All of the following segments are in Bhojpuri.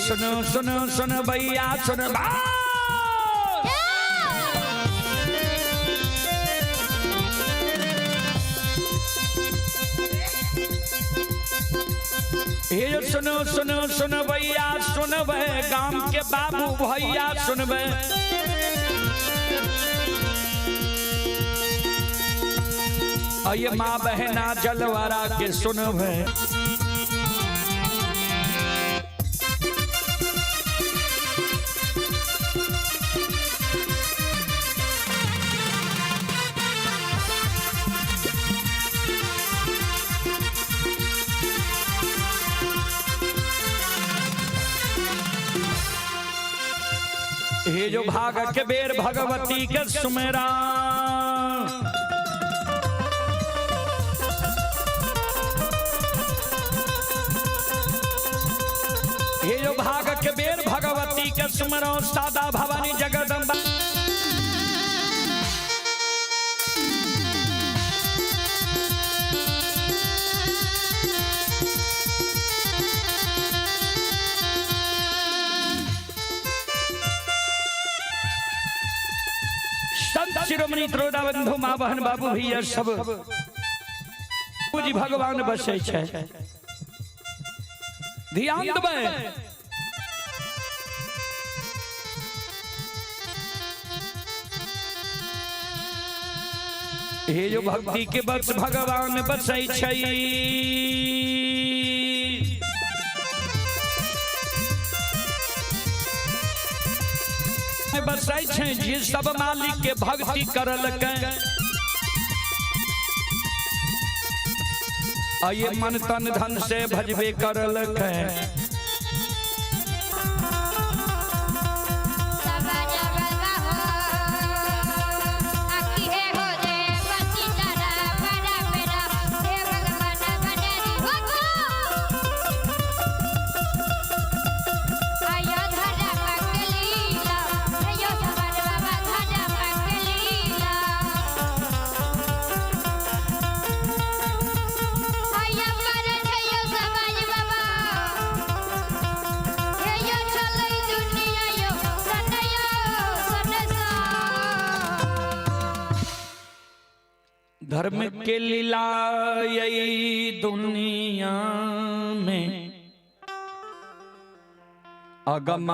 सुनो सुनो सुनो भैया सुनो ये सुनो सुनो सुनो भैया सुनबे गांव के बाबू भैया सुनबे ये माँ बहना जलवारा के सुनबे हे जो भाग के बेर भगवती के सुमेरा हे जो भाग के बेर भगवती के सुमेरा सादा भवानी जगदम्बा शिरोमणि त्रोदा बंधु माँ बहन बाबू भैया सब पूजी भगवान बसे छे ध्यान देबै हे जो भक्ति के बस भगवान बसे छे बसाई छे जे सब मालिक के भक्ति करल के आये मन तन धन से भजबे करल के धर्म के लीला यही दुनिया में अगम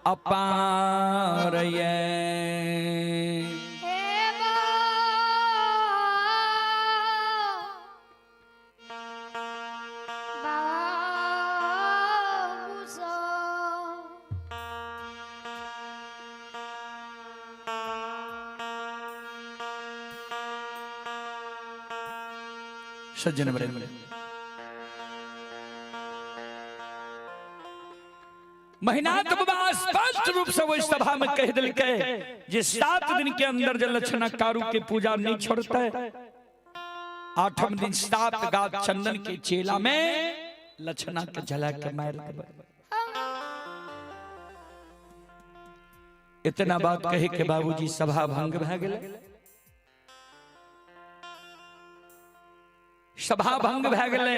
अपार सज्जन वृंद महीनात बाबा स्पष्ट रूप से वही सभा में कह दिल के जे 7 दिन के अंदर जो लक्षणाकारु के पूजा नहीं छोड़ते 8वें दिन 7 गात चंदन के चेला में लक्षणा के जला के मार देबे। इतना बात कहे के बाबूजी सभा भंग भ गेलै। सभा भंग भ गेलै।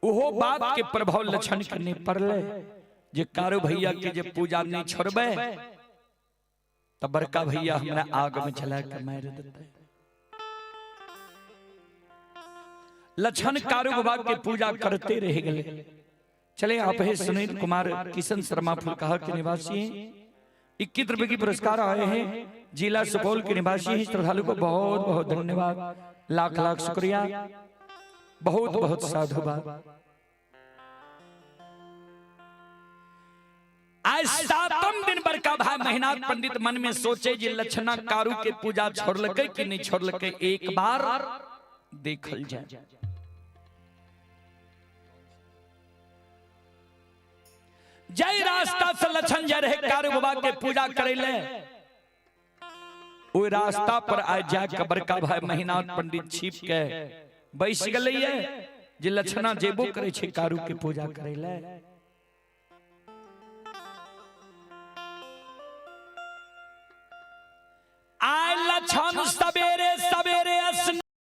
ओहो बात के प्रभाव लक्षण करने पड़ले जे कारो भैया के जे पूजा नहीं छोड़बे तब बड़का भैया हमरा आग में जला के मार देते। लक्षण कारो बाबा के पूजा करते रह गए। चले आप है सुनील कुमार किशन शर्मा फुलकाहा के निवासी हैं। 21 रुपए की पुरस्कार आए हैं। जिला सुपौल के निवासी हैं। श्रद्धालु को बहुत बहुत धन्यवाद, लाख लाख शुक्रिया, बहुत बहुत साधुवाद। आज 7वें दिन बड़का भाई मेहनात पंडित मन में सोचे जे लक्षणा कारू के पूजा छोड़लके कि नहीं छोड़लके, एक बार देखल जाए। जय रास्ता से लक्षण जा रहे कारू बाबा के पूजा करेले, वो रास्ता पर आ जाके बड़का भाई मेहनात पंडित छिप के बैस गए जे लक्षणा जेबो करे छे कारू के पूजा करेले। आय लक्षण सवेरे